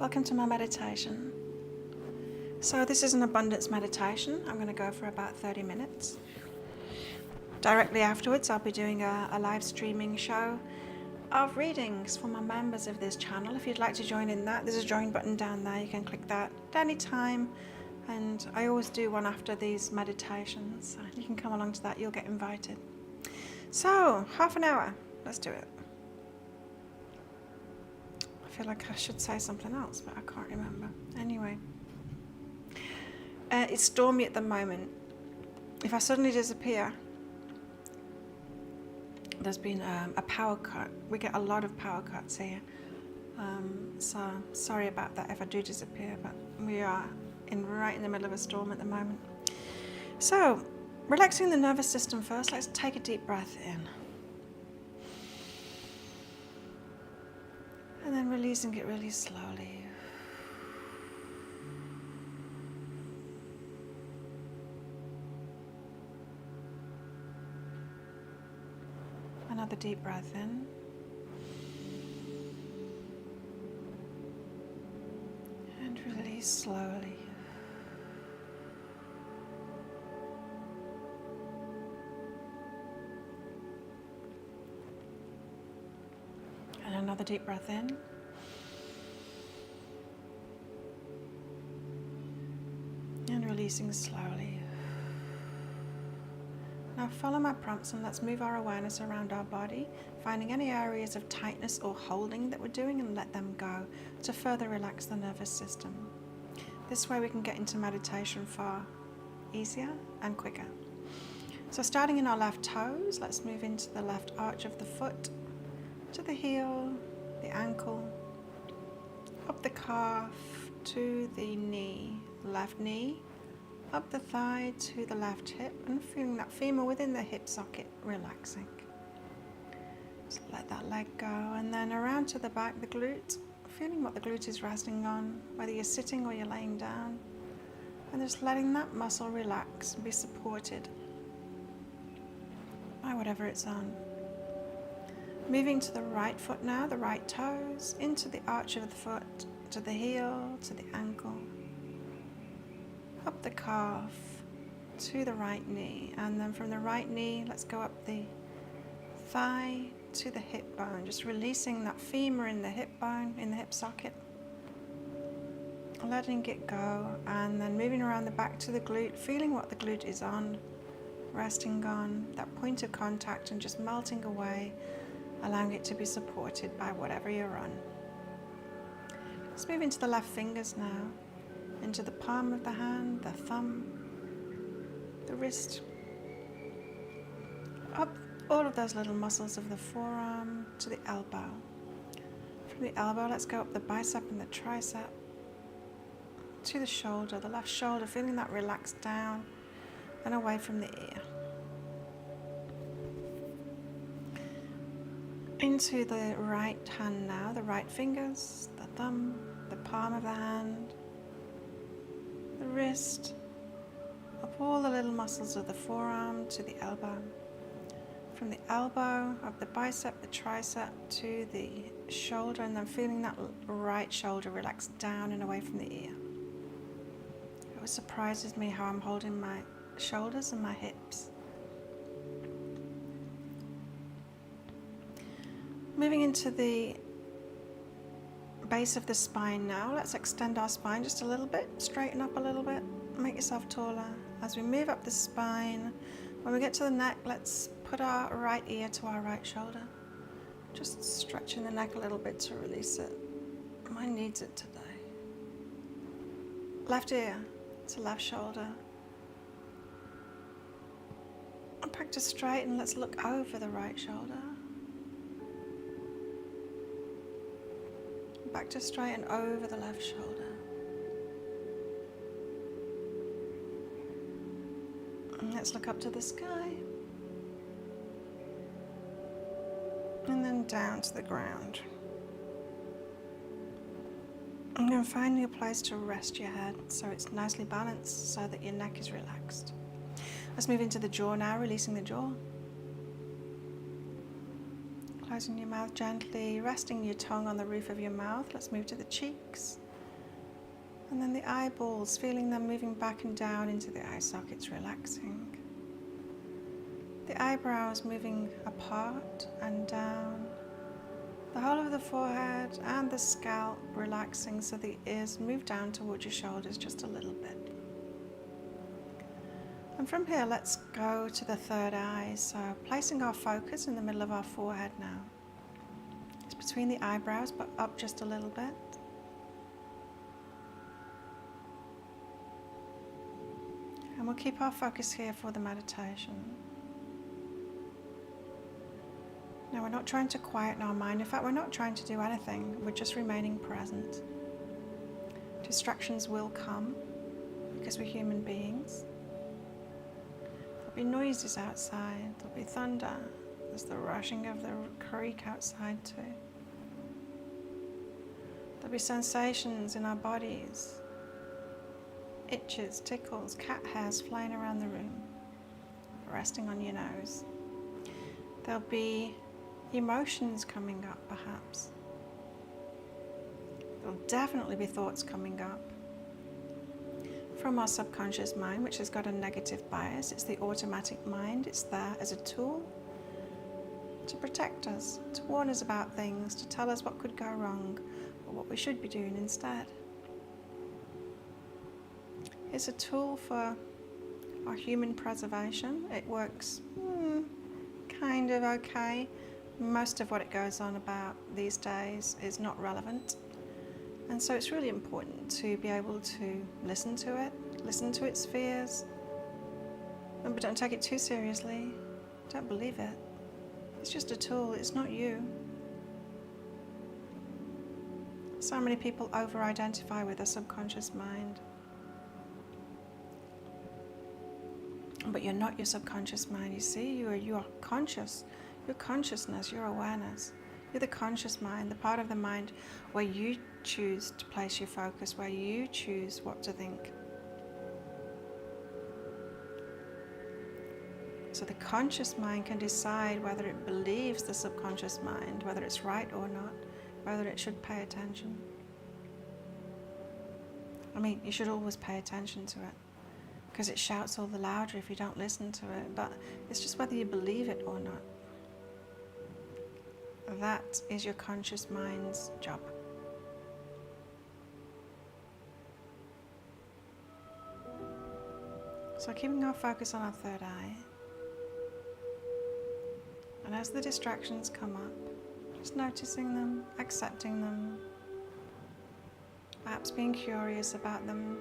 Welcome to my meditation. So this is an abundance meditation. I'm going to go for about 30 minutes. Directly afterwards, I'll be doing a live streaming show of readings for my members of this channel. If you'd like to join in that, there's a join button down there. You can click that at any time. And I always do one after these meditations. You can come along to that, you'll get invited. So, half an hour. Let's do it. I feel like I should say something else, but I can't remember. Anyway, it's stormy at the moment. If I suddenly disappear, there's been a power cut. We get a lot of power cuts here. So sorry about that if I do disappear, but we are right in the middle of a storm at the moment. So, relaxing the nervous system first, let's take a deep breath in. And then releasing it really slowly. Another deep breath in. And release slowly. And another deep breath in. And releasing slowly. Now follow my prompts and let's move our awareness around our body, finding any areas of tightness or holding that we're doing and let them go to further relax the nervous system. This way we can get into meditation far easier and quicker. So starting in our left toes, let's move into the left arch of the foot, to the heel, the ankle, up the calf to the knee, left knee, up the thigh to the left hip, and feeling that femur within the hip socket relaxing. Just let that leg go, and then around to the back, the glute, feeling what the glute is resting on, whether you're sitting or you're laying down, and just letting that muscle relax and be supported by whatever it's on. Moving to the right foot now, the right toes, into the arch of the foot, to the heel, to the ankle, up the calf, to the right knee, and then from the right knee, let's go up the thigh to the hip bone, just releasing that femur in the hip bone, in the hip socket, letting it go, and then moving around the back to the glute, feeling what the glute is on, resting on that point of contact and just melting away, allowing it to be supported by whatever you're on. Let's move into the left fingers now, into the palm of the hand, the thumb, the wrist, up all of those little muscles of the forearm to the elbow. From the elbow, let's go up the bicep and the tricep, to the shoulder, the left shoulder, feeling that relaxed down and away from the ear. Into the right hand now, the right fingers, the thumb, the palm of the hand, the wrist, up all the little muscles of the forearm to the elbow. From the elbow, up the bicep, the tricep to the shoulder, and then feeling that right shoulder relax down and away from the ear. It always surprises me how I'm holding my shoulders and my hips. Moving into the base of the spine now, let's extend our spine just a little bit, straighten up a little bit, make yourself taller. As we move up the spine, when we get to the neck, let's put our right ear to our right shoulder. Just stretching the neck a little bit to release it. Mine needs it today. Left ear to left shoulder. And back to straight, and let's look over the right shoulder. Back to straight and over the left shoulder. And let's look up to the sky. And then down to the ground. And then finding a place to rest your head so it's nicely balanced so that your neck is relaxed. Let's move into the jaw now, releasing the jaw. Closing your mouth gently, resting your tongue on the roof of your mouth. Let's move to the cheeks. And then the eyeballs, feeling them moving back and down into the eye sockets, relaxing. The eyebrows moving apart and down. The whole of the forehead and the scalp relaxing, so the ears move down towards your shoulders just a little bit. And from here, let's go to the third eye. So placing our focus in the middle of our forehead now. It's between the eyebrows, but up just a little bit. And we'll keep our focus here for the meditation. Now, we're not trying to quieten our mind. In fact, we're not trying to do anything. We're just remaining present. Distractions will come because we're human beings. There'll be noises outside. There'll be thunder. There's the rushing of the creek outside too. There'll be sensations in our bodies. Itches, tickles, cat hairs flying around the room, resting on your nose. There'll be emotions coming up, perhaps. There'll definitely be thoughts coming up from our subconscious mind, which has got a negative bias. It's the automatic mind. It's there as a tool to protect us, to warn us about things, to tell us what could go wrong or what we should be doing instead. It's a tool for our human preservation. It works kind of okay. Most of what it goes on about these days is not relevant. And so it's really important to be able to listen to it, listen to its fears, but don't take it too seriously. Don't believe it. It's just a tool, it's not you. So many people over-identify with their subconscious mind. But you're not your subconscious mind, you see. You are conscious. Your consciousness, your awareness. You're the conscious mind, the part of the mind where you choose to place your focus, where you choose what to think. So the conscious mind can decide whether it believes the subconscious mind, whether it's right or not, whether it should pay attention. I mean, you should always pay attention to it, because it shouts all the louder if you don't listen to it, but it's just whether you believe it or not. That is your conscious mind's job. So keeping our focus on our third eye, and as the distractions come up, just noticing them, accepting them, perhaps being curious about them.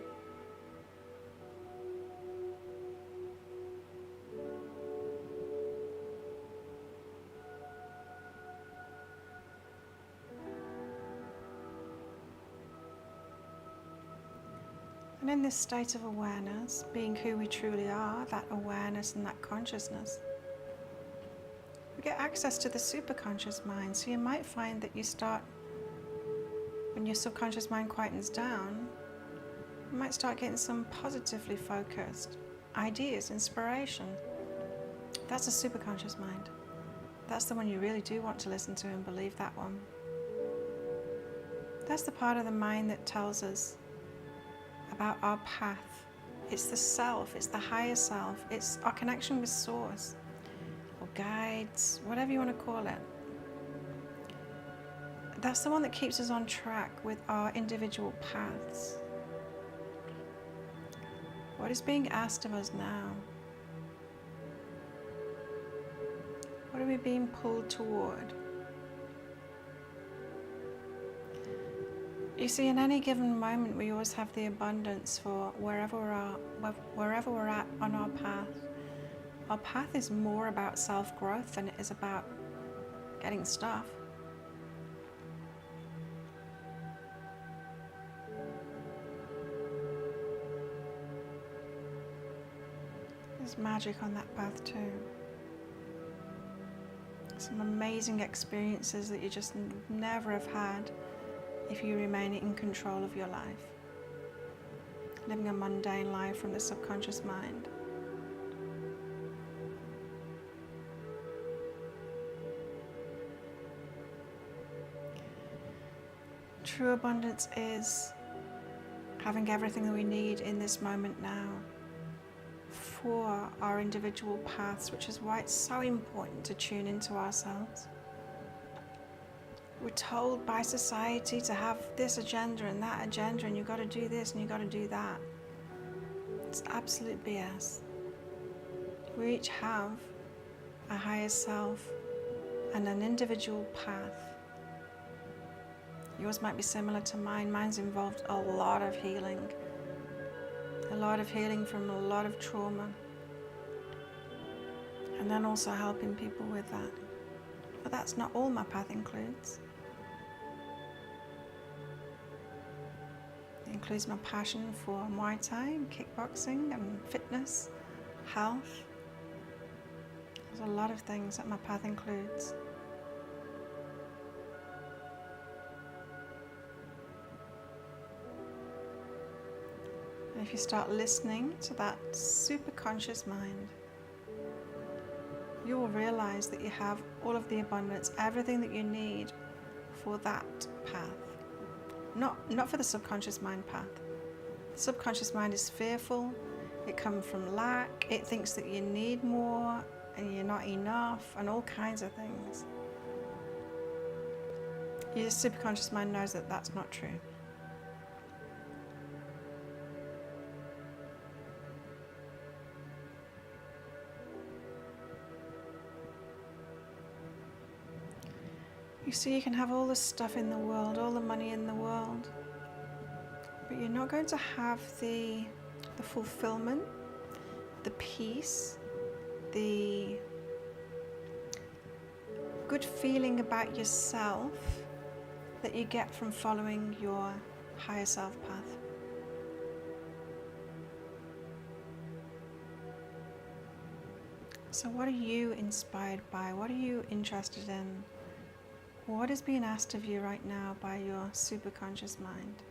And in this state of awareness, being who we truly are, that awareness and that consciousness, we get access to the superconscious mind. So you might find that you start, when your subconscious mind quietens down, you might start getting some positively focused ideas, inspiration. That's a superconscious mind. That's the one you really do want to listen to and believe, that one. That's the part of the mind that tells us about our path. It's the self, it's the higher self, it's our connection with source, or guides, whatever you want to call it. That's the one that keeps us on track with our individual paths. What is being asked of us now? What are we being pulled toward? You see, in any given moment, we always have the abundance for wherever we're at on our path. Our path is more about self-growth than it is about getting stuff. There's magic on that path too. Some amazing experiences that you just never have had if you remain in control of your life, living a mundane life from the subconscious mind. True abundance is having everything that we need in this moment now for our individual paths, which is why it's so important to tune into ourselves. We're told by society to have this agenda and that agenda, and you've got to do this and you've got to do that. It's absolute BS. We each have a higher self and an individual path. Yours might be similar to mine. Mine's involved a lot of healing from a lot of trauma, and then also helping people with that. But that's not all my path includes. It includes my passion for Muay Thai and kickboxing and fitness, health. There's a lot of things that my path includes. And if you start listening to that super conscious mind, you will realize that you have all of the abundance, everything that you need for that path. Not for the subconscious mind path. The subconscious mind is fearful. It comes from lack. It thinks that you need more and you're not enough and all kinds of things. Your subconscious mind knows that that's not true. You see, you can have all the stuff in the world, all the money in the world, but you're not going to have the fulfillment, the peace, the good feeling about yourself that you get from following your higher self path. So what are you inspired by? What are you interested in? What is being asked of you right now by your superconscious mind?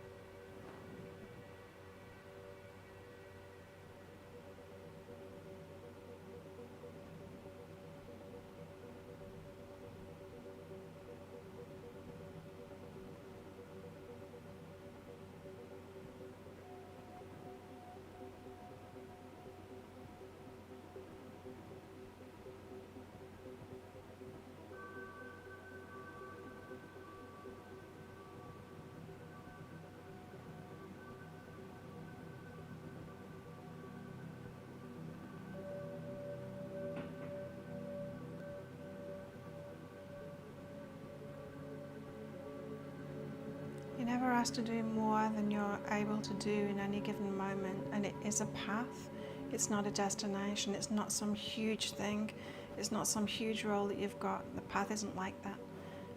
You're never asked to do more than you're able to do in any given moment, and it is a path. It's not a destination. It's not some huge thing. It's not some huge role that you've got. The path isn't like that.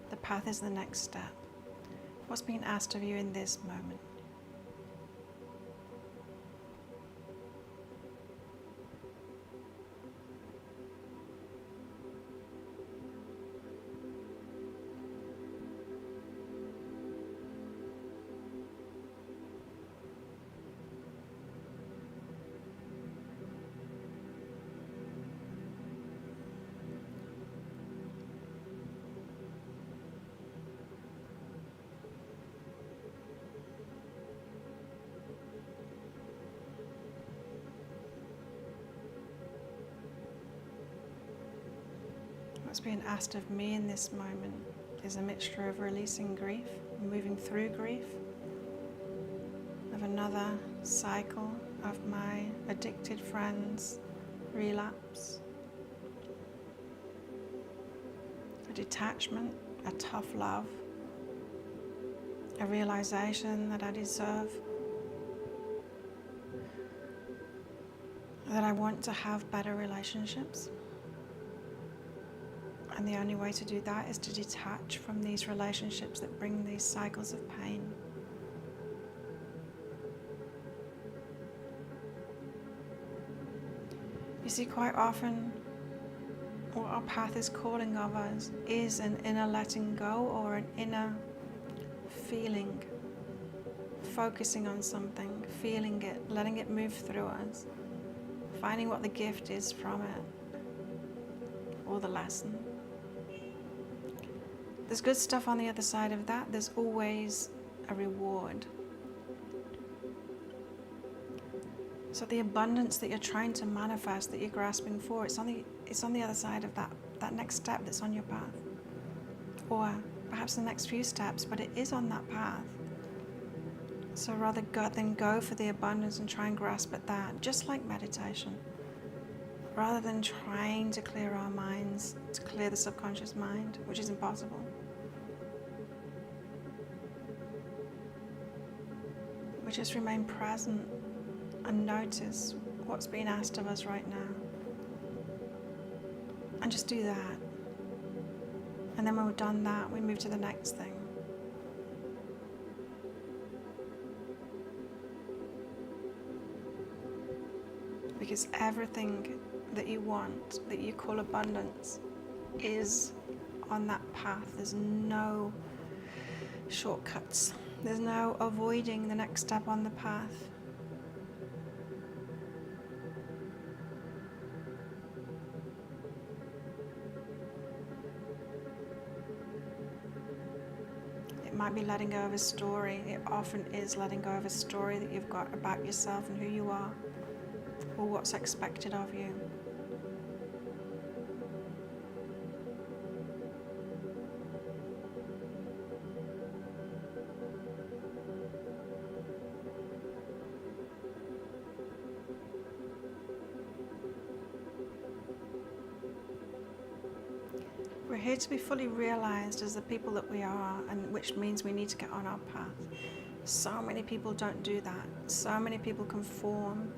The path is the next step. What's being asked of you in this moment? What's being asked of me in this moment is a mixture of releasing grief, moving through grief, of another cycle of my addicted friends' relapse, a detachment, a tough love, a realization that I deserve, that I want to have better relationships. And the only way to do that is to detach from these relationships that bring these cycles of pain. You see, quite often what our path is calling of us is an inner letting go or an inner feeling, focusing on something, feeling it, letting it move through us, finding what the gift is from it, or the lesson. There's good stuff on the other side of that. There's always a reward. So the abundance that you're trying to manifest, that you're grasping for, it's on the other side of that next step that's on your path. Or perhaps the next few steps, but it is on that path. So rather than go for the abundance and try and grasp at that, just like meditation, rather than trying to clear our minds, to clear the subconscious mind, which is impossible, we just remain present and notice what's being asked of us right now. And just do that. And then when we've done that, we move to the next thing. Because everything that you want, that you call abundance, is on that path. There's no shortcuts. There's no avoiding the next step on the path. It might be letting go of a story. It often is letting go of a story that you've got about yourself and who you are, or what's expected of you. We're here to be fully realized as the people that we are, and which means we need to get on our path. So many people don't do that. So many people conform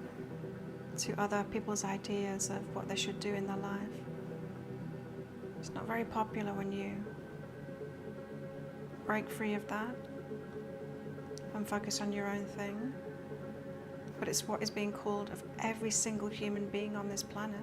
to other people's ideas of what they should do in their life. It's not very popular when you break free of that and focus on your own thing. But it's what is being called of every single human being on this planet.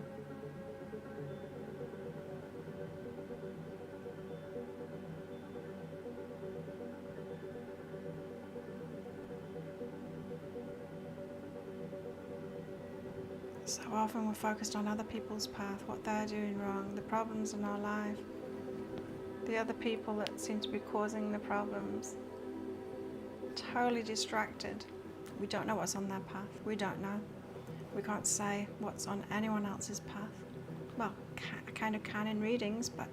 So often we're focused on other people's path, what they're doing wrong, the problems in our life, the other people that seem to be causing the problems. Totally distracted. We don't know what's on their path. We don't know. We can't say what's on anyone else's path. Well, I kind of can in readings, but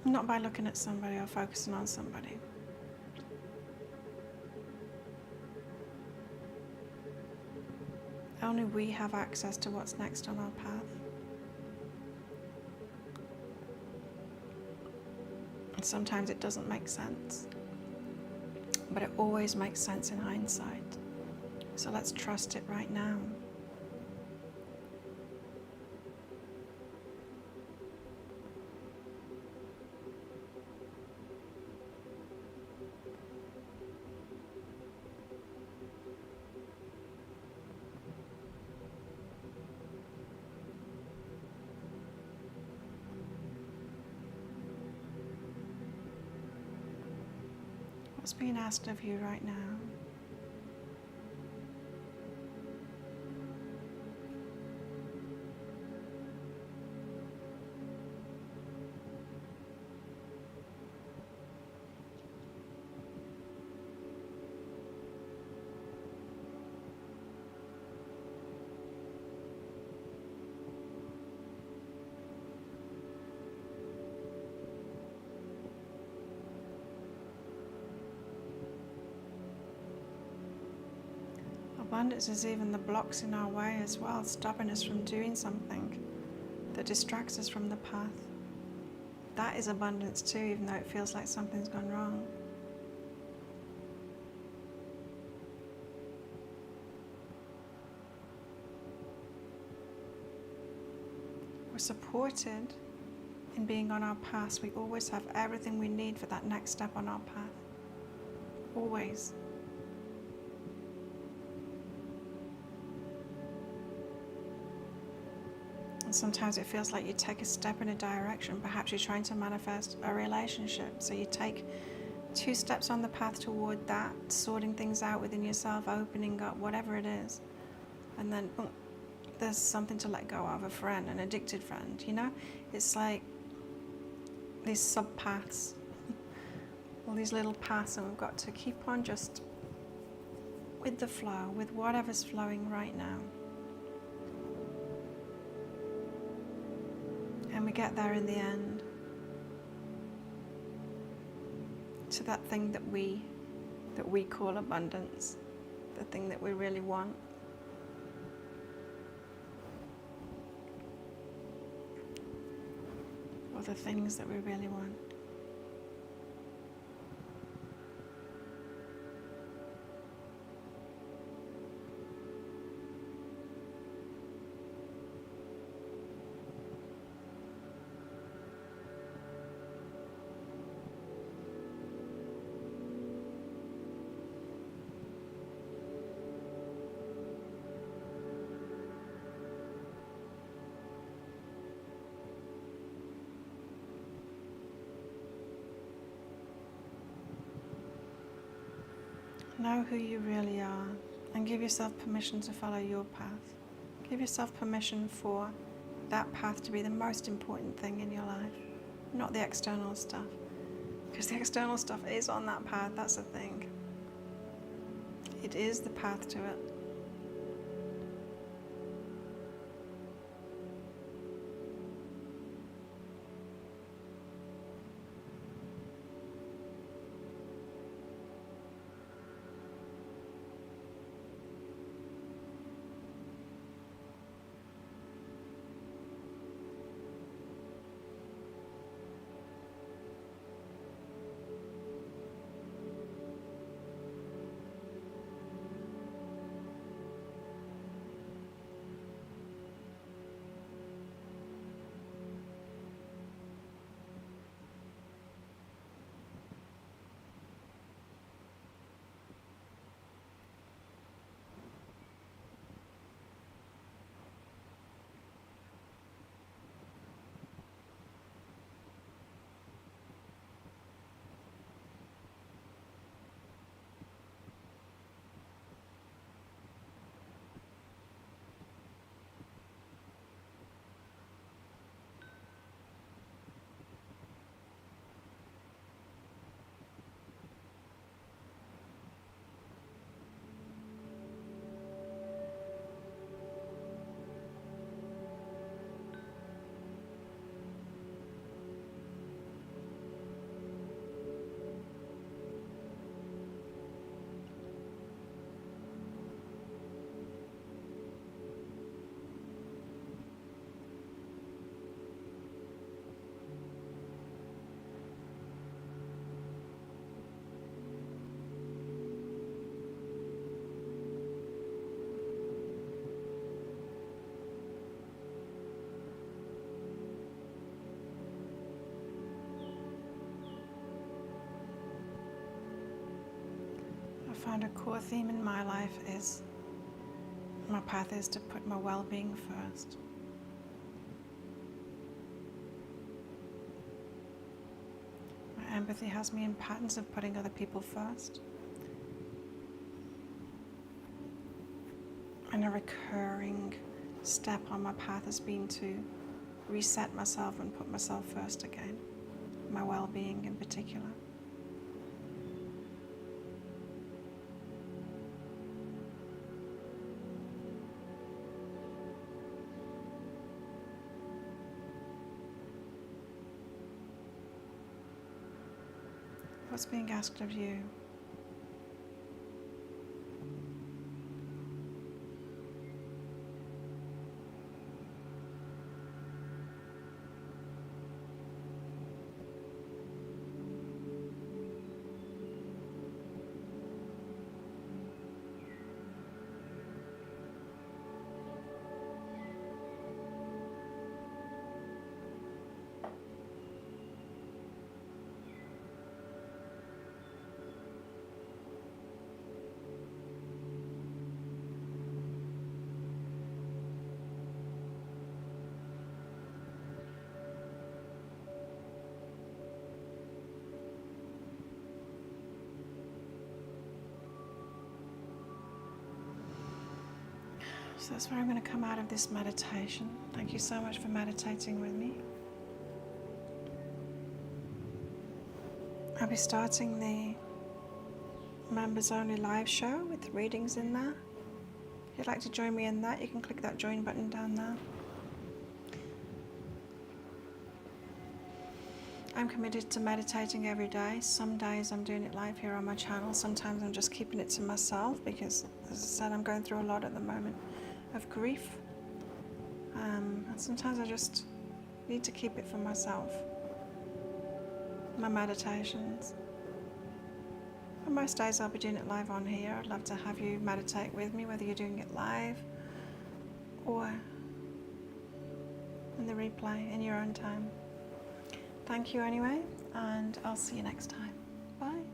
not by looking at somebody or focusing on somebody. Only we have access to what's next on our path. And sometimes it doesn't make sense, but it always makes sense in hindsight. So let's trust it right now. What's being asked of you right now? Abundance is even the blocks in our way as well, stopping us from doing something that distracts us from the path. That is abundance too, even though it feels like something's gone wrong. We're supported in being on our path. We always have everything we need for that next step on our path. Always. And sometimes it feels like you take a step in a direction. Perhaps you're trying to manifest a relationship. So you take 2 steps on the path toward that, sorting things out within yourself, opening up, whatever it is. And then boom, there's something to let go of, a friend, an addicted friend, you know? It's like these sub-paths, all these little paths, and we've got to keep on just with the flow, with whatever's flowing right now. And we get there in the end to that thing that we call abundance, the thing that we really want. Or the things that we really want. Know who you really are and give yourself permission to follow your path. Give yourself permission for that path to be the most important thing in your life, not the external stuff. Because the external stuff is on that path, that's the thing. It is the path to it. I found a core theme in my life is my path is to put my well-being first. My empathy has me in patterns of putting other people first. And a recurring step on my path has been to reset myself and put myself first again, my well-being in particular. What's being asked of you? So that's where I'm going to come out of this meditation. Thank you so much for meditating with me. I'll be starting the members only live show with readings in there. If you'd like to join me in that, you can click that join button down there. I'm committed to meditating every day. Some days I'm doing it live here on my channel. Sometimes I'm just keeping it to myself because, as I said, I'm going through a lot at the moment of grief. And sometimes I just need to keep it for myself. My meditations. And most days I'll be doing it live on here. I'd love to have you meditate with me, whether you're doing it live or in the replay in your own time. Thank you anyway, and I'll see you next time. Bye.